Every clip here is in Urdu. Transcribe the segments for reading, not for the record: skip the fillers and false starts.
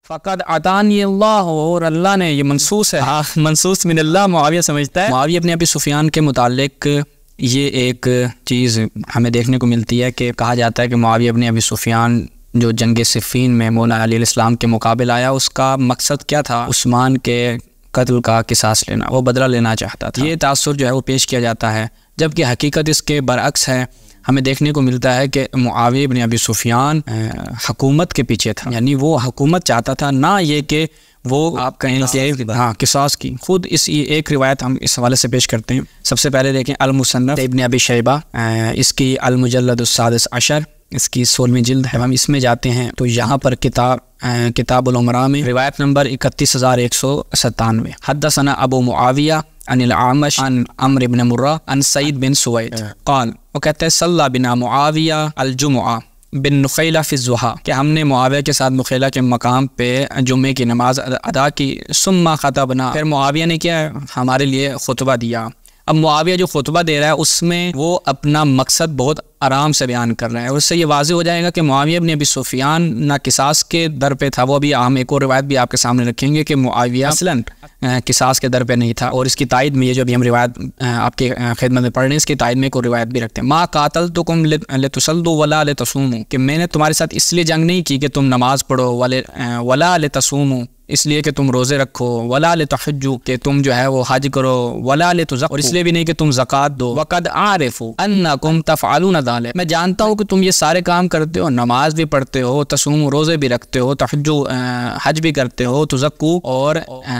فقد عطانی اللہ، اور اللہ نے، یہ منصوص ہے، منصوص من اللہ معاویہ سمجھتا ہے۔ معاویہ ابن ابی سفیان کے متعلق یہ ایک چیز ہمیں دیکھنے کو ملتی ہے کہ کہا جاتا ہے کہ معاویہ ابن ابی سفیان جو جنگ صفین میں مولا علیہ السلام کے مقابل آیا، اس کا مقصد کیا تھا؟ عثمان کے قتل کا قصاص لینا، وہ بدلہ لینا چاہتا تھا۔ یہ تاثر جو ہے وہ پیش کیا جاتا ہے، جبکہ حقیقت اس کے برعکس ہے۔ ہمیں دیکھنے کو ملتا ہے کہ معاویہ ابن ابی سفیان حکومت کے پیچھے تھا، یعنی وہ حکومت چاہتا تھا، نہ یہ کہ وہ آپ کہیں قصاص کی۔ خود اس ایک روایت ہم اس حوالے سے پیش کرتے ہیں۔ سب سے پہلے دیکھیں المصنف ابن ابی شیبہ، اس کی المجلد السادس عشر، اس کی 16ویں جلد ہے۔ ہم اس میں جاتے ہیں تو یہاں پر کتاب الامراء میں روایت نمبر 31197، حدثنا ابو معاویہ عن العامش عن عمرو بن مرہ عن سعید بن سوید قال، وہ کہتے ہیں صلی بنا معاویہ الجمعہ بن نخیلہ فی الضحیٰ، کہ ہم نے معاویہ کے ساتھ نخیلہ کے مقام پہ جمعے کی نماز ادا کی، ثم خطبنا، پھر معاویہ نے کیا ہمارے لیے خطبہ دیا۔ اب معاویہ جو خطبہ دے رہا ہے اس میں وہ اپنا مقصد بہت آرام سے بیان کر رہا ہے، اور اس سے یہ واضح ہو جائے گا کہ معاویہ ابن ابی سفیان نہ قصاص کے در پہ تھا۔ وہ بھی ہم ایک اور روایت بھی آپ کے سامنے رکھیں گے کہ معاویہ اصلاً قصاص کے در پہ نہیں تھا، اور اس کی تائید میں یہ جو بھی ہم روایت آپ کے خدمت میں پڑھ رہے ہیں، اس کی تائید میں ایک اور روایت بھی رکھتے ہیں، ما قاتلتکم لتصلوا ولا لتصوموا، کہ میں نے تمہارے ساتھ اس لیے جنگ نہیں کی کہ تم نماز پڑھو، ولا لتصوموا، اس لیے کہ تم روزے رکھو، ولا لتحجوا، کہ تم جو ہے وہ حج کرو، ولا لتزکوا، اور اس لیے بھی نہیں کہ تم زکوٰۃ دو، وقد اعرف انکم تفعلون ذلک، میں جانتا ہوں کہ تم یہ سارے کام کرتے ہو، نماز بھی پڑھتے ہو، تصوم روزے بھی رکھتے ہو، تحجوا حج بھی کرتے ہو، تزکو اور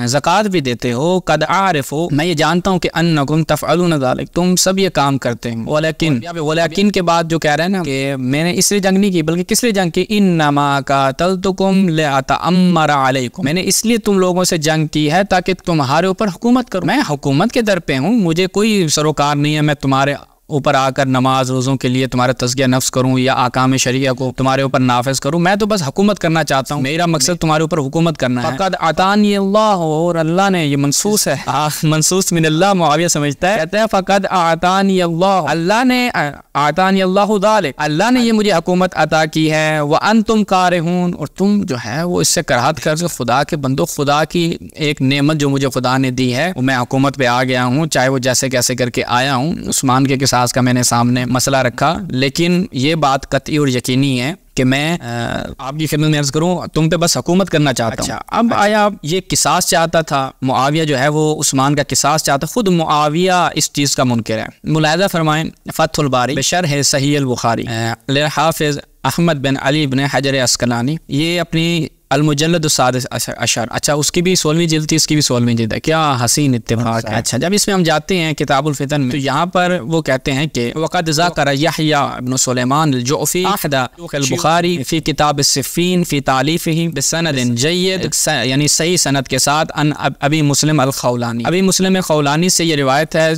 زکوٰۃ بھی دیتے ہو، قد اعرف، میں یہ جانتا ہوں کہ انکم تفعلون ذلک، تم سب یہ کام کرتے ہو، ولیکن کے بعد جو کہہ رہے ہیں نا کہ میں نے اس لیے جنگ نہیں کی، بلکہ کس لیے جنگ کی؟ انما قاتلتکم لاتامر علیکم، میں نے اس لیے تم لوگوں سے جنگ کی ہے تاکہ تمہارے اوپر حکومت کروں، میں حکومت کے در پہ ہوں، مجھے کوئی سروکار نہیں ہے میں تمہارے اوپر آ کر نماز روزوں کے لیے تمہارا تزکیہ نفس کروں یا احکام شریعہ کو تمہارے اوپر نافذ کروں، میں تو بس حکومت کرنا چاہتا ہوں، میرا مقصد تمہارے اوپر حکومت کرنا ہے۔ فقد عطانی اللہ، اور اللہ نے، یہ منصوص ہے، منصوص من اللہ معاویہ سمجھتا ہے، کہتے ہیں فقد عطانی اللہ، اللہ نے، عطانی اللہ ذالک، اللہ نے یہ مجھے حکومت عطا کی ہے، وانتم کارہون، اور تم جو ہے وہ اس سے کراہت کر، خدا کے بندو، خدا کی ایک نعمت جو مجھے خدا نے دی ہے، وہ میں حکومت پہ آ گیا ہوں، چاہے وہ جیسے کیسے کر کے آیا ہوں۔ عثمان کے قصاص کا میں نے سامنے مسئلہ رکھا، لیکن یہ بات قطعی اور یقینی ہے کہ میں آپ کی خدمت میں عرض کروں، تم پہ بس حکومت کرنا چاہتا ہوں۔ اب آیا یہ قصاص چاہتا تھا، معاویہ جو ہے وہ عثمان کا قصاص چاہتا، خود معاویہ اس چیز کا منکر ہے۔ ملاحظہ فرمائیں فتح الباری بشرح صحیح البخاری لحافظ احمد بن علی بن حجر عسقلانی، یہ اپنی المجلد السادس عشر، اچھا اس کی بھی 16ویں جلد تھی، اس کی بھی 16ویں جلد ہے، کیا حسین اتفاق ہے۔ اچھا جب اس میں ہم جاتے ہیں کتاب الفتن میں، تو یہاں پر وہ کہتے ہیں کہ وقد ذکر یحییٰ ابن سلیمان الجعفی احد البخاری فی کتاب الصفین فی تالیفہ بسند جید، یعنی صحیح سند کے ساتھ، ان ابی مسلم الخولانی، ابی مسلم خولانی سے یہ روایت ہے،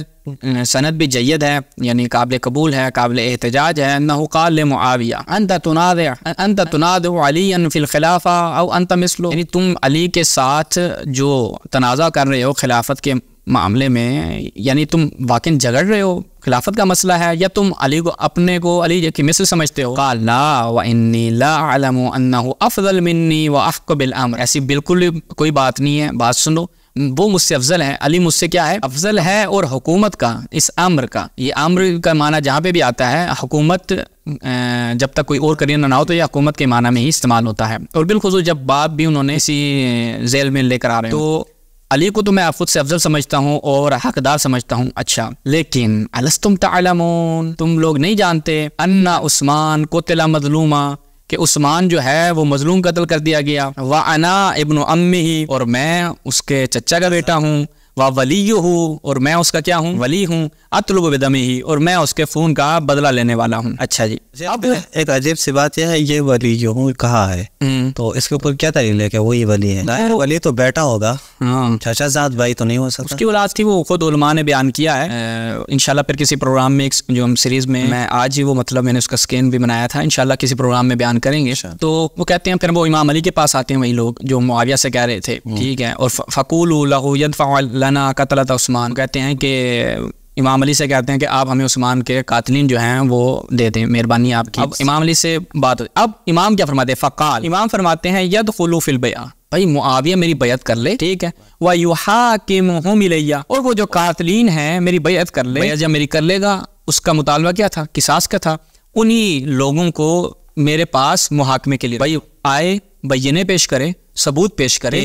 سند بھی جید ہے، یعنی قابل قبول ہے، قابل احتجاج ہے، انہو قال لمعاویہ انت تنازع علیٰ فی الخلافہ او انت مثلہ، یعنی تم علی کے ساتھ جو تنازع کر رہے ہو خلافت کے معاملے میں، یعنی تم واقعی جھگڑ رہے ہو، خلافت کا مسئلہ ہے، یا تم علی کو اپنے کو علی کی مثل سمجھتے ہو؟ قال لا وانی لا اعلم انہ افضل منی واحق بالامر، ایسی بالکل کوئی بات نہیں ہے، بات سنو، وہ مجھ سے افضل ہے، علی مجھ سے کیا ہے؟ افضل ہے، اور حکومت کا، اس امر کا، یہ امر کا معنی جہاں پہ بھی آتا ہے حکومت، جب تک کوئی اور کرینہ نہ ہو تو یہ حکومت کے معنی میں ہی استعمال ہوتا ہے، اور بالخصوص جب باپ بھی انہوں نے اسی ذیل میں لے کر آ رہے ہیں، تو علی کو تو میں خود سے افضل سمجھتا ہوں اور حقدار سمجھتا ہوں، اچھا لیکن الستم تعلمون، تم لوگ نہیں جانتے، ان عثمان قتل مظلوما، کہ عثمان جو ہے وہ مظلوم قتل کر دیا گیا، وَأَنَا ابن أَمِّهِ، اور میں اس کے چچا کا بیٹا ہوں، وَوَلِيُّهُ، اور میں اس کا کیا ہوں؟ ولی ہوں، اطلب بدمہ، اور میں اس کے خون کا بدلہ لینے والا ہوں۔ اچھا جی، اب ایک عجیب سی بات یہ ہے، یہ ولی جو ہوں کہا ہے، تو اس کے اوپر کیا دلیل ہے کہ وہی ولی ہے؟ ولی تو بیٹا ہوگا، چچا زاد بھائی تو نہیں ہو سکتا، اس کی اولاد تھی، وہ خود علماء نے بیان کیا ہے، انشاءاللہ پھر کسی پروگرام میں جو ہم سیریز میں، میں آج ہی وہ مطلب میں نے اس کا سکین بھی بنایا تھا، انشاءاللہ کسی پروگرام میں بیان کریں گے۔ تو وہ کہتے ہیں، پھر وہ امام علی کے پاس آتے ہیں وہی لوگ جو معاویہ سے کہہ رہے تھے، ٹھیک ہے، اور فقولوا لہ یدفع لنا قتلۃ عثمان، کہتے ہیں کہ امام علی سے کہتے ہیں کہ آپ ہمیں عثمان کے قاتلین جو ہیں وہ دے دیں، مہربانی آپ کی. اب امام علی سے بات ہوئی. اب امام کیا فرماتے ہیں؟ فقال، امام فرماتے ہیں یدخلوا فی البیعہ، بھائی معاویہ میری بیعت کر لے، ٹھیک ہے، وَيُحَاكِمُهُمْ إِلَيَّ، اور وہ جو قاتلین ہیں میری بیعت کر لے. بیعت جب میری کر لے گا، اس کا مطالبہ کیا تھا؟ قصاص کا تھا. انہی لوگوں کو میرے پاس محاکمے کے لیے بھائی آئے، بینے پیش کرے، ثبوت پیش کرے،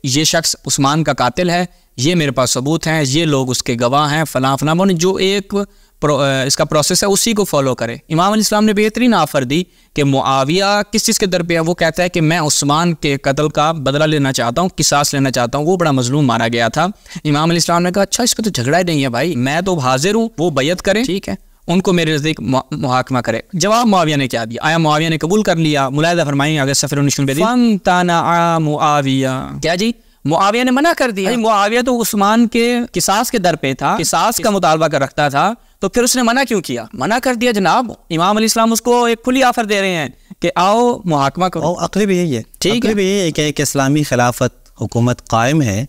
یہ شخص عثمان کا قاتل ہے، یہ میرے پاس ثبوت ہیں، یہ لوگ اس کے گواہ ہیں، فلاں فلاں، جو ایک اس کا پروسیس ہے اسی کو فالو کرے. امام علیہ السلام نے بہترین آفر دی کہ معاویہ کس چیز کے در پہ ہے؟ وہ کہتا ہے کہ میں عثمان کے قتل کا بدلہ لینا چاہتا ہوں، قصاص لینا چاہتا ہوں، وہ بڑا مظلوم مارا گیا تھا. امام علیہ السلام نے کہا اچھا اس پہ تو جھگڑا ہی نہیں ہے بھائی، میں تو حاضر ہوں، وہ بیعت کرے، ٹھیک ہے، ان کو میرے نزدیک محاکمہ کرے. جواب معاویہ نے کیا دیا؟ آیا معاویہ نے قبول کر لیا؟ ملاحظہ فرمائیں اگر سفر النشون پہ دی فامتنع معاویہ، کیا جی؟ معاویہ نے منع کر دیا. معاویہ تو عثمان کے قصاص کے در پہ تھا، قصاص کا مطالبہ کر رکھتا تھا، تو پھر اس نے منع کیوں کیا؟ منع کر دیا جناب. امام علیہ السلام اس کو ایک کھلی آفر دے رہے ہیں کہ آؤ محاکمہ کرو. عقلی بھی یہی ہے، ٹھیک ہے، بھی یہی ہے کہ ایک اسلامی خلافت حکومت قائم ہے،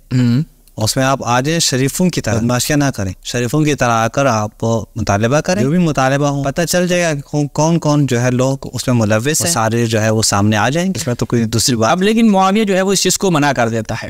اس میں آپ آ جائیں، شریفوں کی طرح بدماشیاں نہ کریں، شریفوں کی طرح آ کر آپ مطالبہ کریں، جو بھی مطالبہ ہو پتہ چل جائے گا کون کون جو ہے لوگ اس میں ملوث ہیں، سارے جو ہے وہ سامنے آ جائیں گے، اس میں تو کوئی دوسری بات. اب لیکن معاویہ جو ہے وہ اس چیز کو منع کر دیتا ہے.